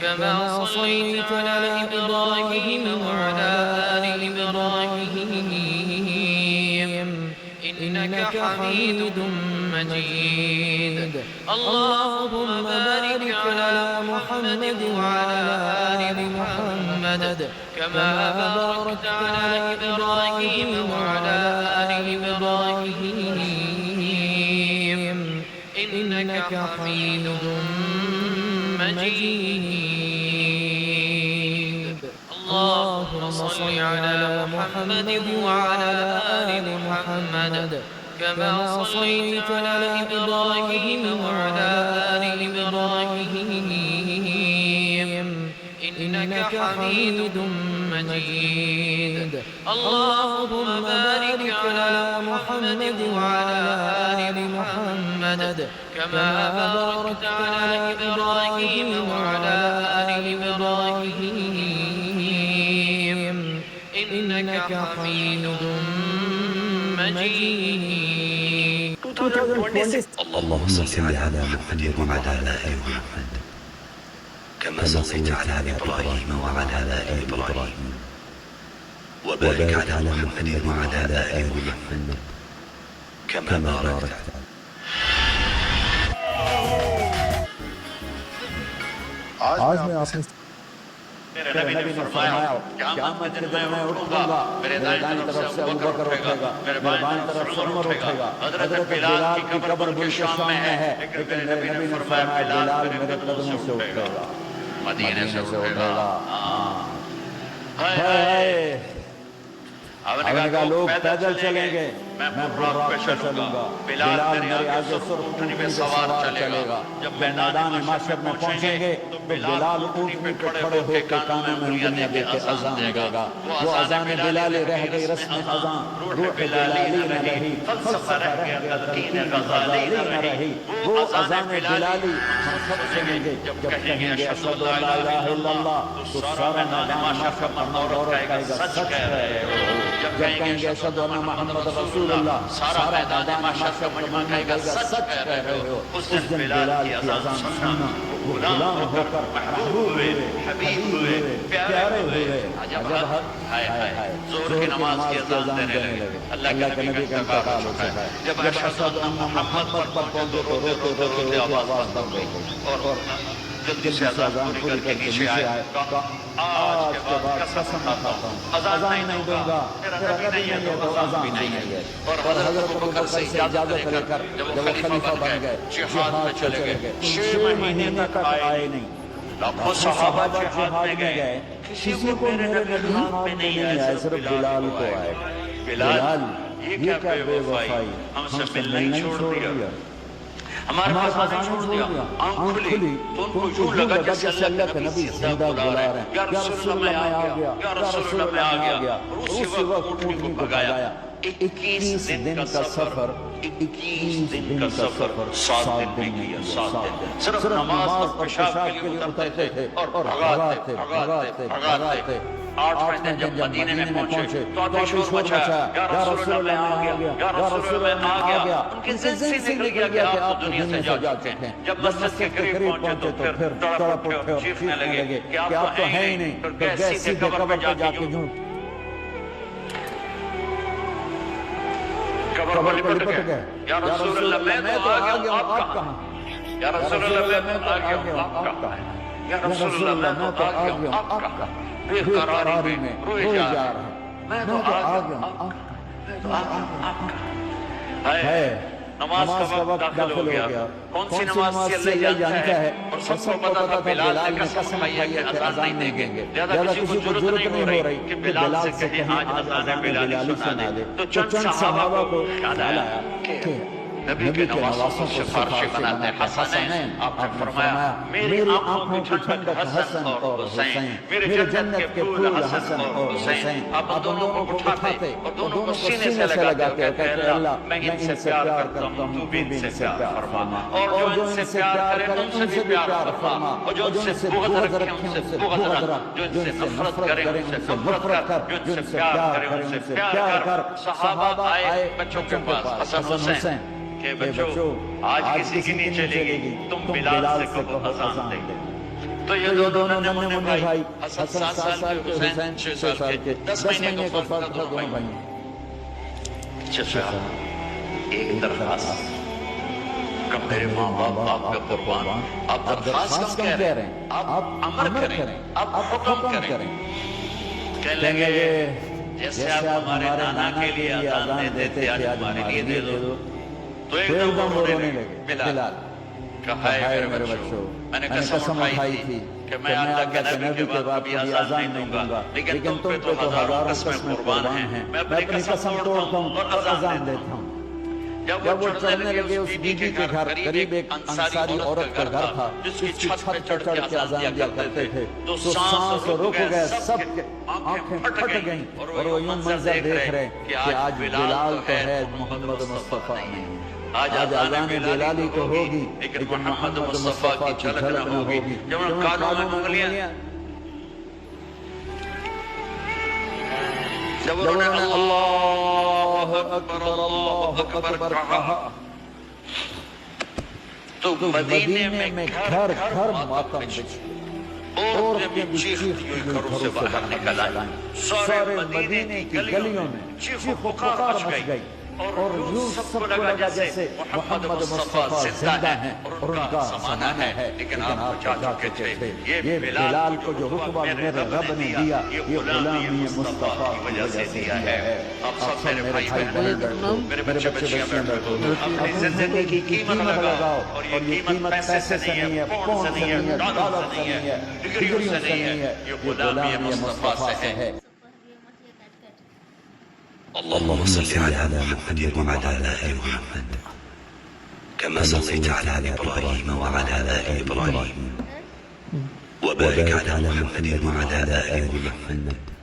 كما صليت على إبراهيم وعلى آل إبراهيم إنك حميد مجيد. اللهم بارك على محمد وعلى آل محمد كما باركت على إبراهيم وعلى آل إبراهيم إنك حميد مجيد. اللهم صل على محمد وعلى آل محمد كما صليت على إبراهيم وعلى آل إبراهيم إنك حميد مجيد. اللهم بارك على محمد وعلى آل محمد كما باركت على إبراهيم وعلى آل إبراهيم إنك حميد مجيد. اللهم صل على محمد وعلى آل محمد كما صليت على إبراهيم وعلى آل إبراهيم وبارك على محمد وعلى آل محمد كما باركت على آج میں آپ نے میرے نبی نے فرمایا قیامت کے دن میں اٹھوں گا، میرے دائیں طرف سے ابو بکر اٹھے گا، میرے بائیں طرف سے عمر اٹھے گا. حضرت بلال کی قبر ملک شام میں ہے، لیکن میرے نبی نے فرمایا بلال میرے قدموں سے اٹھے گا، مدینے سے اٹھے گا. آپ نے کہا لوگ پیدل چلیں گے، میں براق پہ چلوں گا. بلال میرے آگے سرخ اونٹنی پہ سوار چلے گا. جب میدان محشر میں پہنچیں گے تو بلال اونٹنی پہ کھڑے ہو کے کانوں میں انگلیاں دے کے اذان دے گا. وہ اذان بلالی رہ گئی رسم اذان، روح بلالی نہ رہی، فلسفہ رہ گیا تلقین غزالی نہ رہی. وہ اذان بلالی ہم سب سنیں گے جب کہیں گے اشہد ان لا الہ الا اللہ، تو سارا میدان محشر پر عورت کہے گا سچ کہہ رہے ہو. جب کہیں گے اشہد ان محمد رسول اللہ، سارا میدان محشر پر مجمع کہے گا سچ کہہ رہے ہو. اس دن بلال کی اذان سننا، وہ غلام ہو کر محبوب ہوئے، حبیب ہوئے، پیارے ہوئے. عجب حق، ہائے ہائے، ظہر کی نماز کی اذان دینے لگے. اللہ کے نبی کا انتقال ہو چکا ہے. جب اشہد ان محمد پر پہنچے تو روتے روتے آواز بند ہو گئی اور جلدی سے اذان پوری کر کے نیچے آئے. آج کے بعد قسم کھاتا ہوں اذان نہیں دوں گا، میرا نبی نہیں ہے تو اذان بھی نہیں ہے. اور حضرت ابو بکر سے اجازت لے کر جب وہ خلیفہ بن گئے، جہاد میں چلے گئے. 6 مہینے تک آئے نہیں. لاکھوں صحابہ جہاد میں گئے، کسی کو میرے نبی ہاتھ میں نہیں آئے، صرف بلال کو آئے. بلال یہ کیا بے وفائی، ہم سے ملنا ہی چھوڑ دیا، ہمارے پاس آنے چھوڑ دیا. آنکھ کھلی تو ان کو یوں لگا جیسے اللہ کے نبی زندہ بلا رہے ہیں. یا رسول اللہ میں آ گیا، یا رسول اللہ میں آ گیا. اور اسی وقت اونٹنی کو بھگایا. 21 دن کا سفر، 21 دن کا سفر 7 دن میں کیا. 7 دن صرف نماز اور پیشاب کے لیے اترتے تھے اور بھگاتے. 8ویں دن جب مدینے میں پہنچے تو آتے شور مچایا، یا رسول اللہ میں آ گیا، یا رسول اللہ میں آ گیا. ان کے ذہن سے نکل گیا کہ آپ تو دنیا سے جا چکے ہیں. جب مسجد کے قریب پہنچے تو پھر تڑپ اٹھے اور چیخنے لگے کہ آپ تو ہیں ہی نہیں. پھر گئے سیدھے قبر پہ جا کے یوں قبر پر لپٹ گئے. یا رسول اللہ میں تو آ گیا ہوں، آپ کہاں؟ یا رسول اللہ میں تو آ گیا ہوں، آپ کہاں؟ یا رسول اللہ میں تو آ گیا ہوں، آپ کہاں؟ بے قراری میں روئے جا رہے ہیں. میں تو آ گیا ہوں، آپ کہاں؟ نماز کا وقت داخل ہو گیا. کون سی نماز سے اللہ جانتا ہے. اور سب کو پتا تھا بلال نے قسم کھائی ہے کہ اذان نہیں دیں گے. زیادہ کسی کو ضرورت نہیں ہو رہی کہ بلال سے کہیں آج اذان بلالی سنا دے. تو چند صحابہ کو خیال آیا کہ نبی کے نواسوں کو سفارشی بناتے ہیں. حسنین، آپ نے فرمایا میری آنکھوں کی ٹھنڈک حسن اور حسین، میرے جنت کے پھول حسن اور حسین. آپ دونوں کو اٹھاتے اور دونوں کو سینے سے لگاتے اور کہتے ہیں اللہ میں ان سے پیار کرتا ہوں، تو بھی ان سے پیار فرما. اور جو ان سے پیار کریں ان سے بھی پیار فرما. اور جو ان سے بغض رکھیں ان سے بغض رکھ. جو ان سے نفرت کریں ان سے نفرت کر. جو ان سے پیار کریں ان سے پیار کر. صحابہ آئے بچوں کے پاس حسن حسین کہ بچوں آج کسی کی نہیں چلے گی، تم بلال سے کہو اذان دے. تو یہ دونوں ننھے منھے بھائی حسن 7 سال کے حسین 6 سال کے 10 مہینے کا فرق تھا دونوں بھائی چچا ایک درخواست کہ میرے ماں باپ آپ کا قربان آپ درخواست کم کہہ رہے ہیں آپ امر کریں آپ حکم کریں کہنے لگے جیسے آپ ہمارے نانا کے لیے اذان دیتے تھے آج ہمارے لیے دے دو تو ایک دم وہ رونے لگے بلال کہا ہے میرے بچوں میں نے قسم اٹھائی تھی کہ میں اللہ کے نبی کے بعد کبھی اذان نہیں دوں گا لیکن تم پہ تو ہزاروں قسمیں قربان ہیں میں اپنی قسم توڑتا ہوں اور اذان دیتا ہوں جب وہ چڑھنے لگے اس بی بی کے گھر قریب ایک انصاری عورت کا گھر تھا جس کی چھت پہ چڑھ کے اذان دیا کرتے تھے تو سانس رک گئے سب کے آنکھیں پھٹ گئیں اور وہ یوں منظر دیکھ رہے کہ آج بلال تو ہے محمد مصطفیٰ نہیں آج اذان بلالی تو ہوگی لیکن محمد مصطفیٰ کی جھلک نہ ہوگی جب انہوں نے کانوں میں انگلیاں جب انہوں نے اللہ اکبر کہا تو مدینے میں گھر گھر ماتم بچ گئے عورتیں بھی چیختی ہوئی گھروں سے باہر نکل آئیں سارے مدینے کی گلیوں میں چیخ و پکار مچ گئی اور یوں سب کو لگا جیسے محمد مصطفیٰ زندہ ہیں اور ان کا زمانہ ہے لیکن آپ جا چکے تھے یہ بلال کو جو رتبہ میرے رب نے دیا یہ غلامی مصطفیٰ کی وجہ سے دیا ہے آپ سب میرے بھائی بہن بیٹھو میرے بچے بچیاں بیٹھو اپنی زندگی کی قیمت لگاؤ اور یہ قیمت پیسے سے نہیں ہے پون سے نہیں ہے ڈالر سے نہیں ہے ڈگریوں سے نہیں ہے یہ غلامی مصطفیٰ سے ہے اللهم صل على محمد وعلى آل محمد كما صليت على إبراهيم وعلى آل إبراهيم وبارك على محمد وعلى آل محمد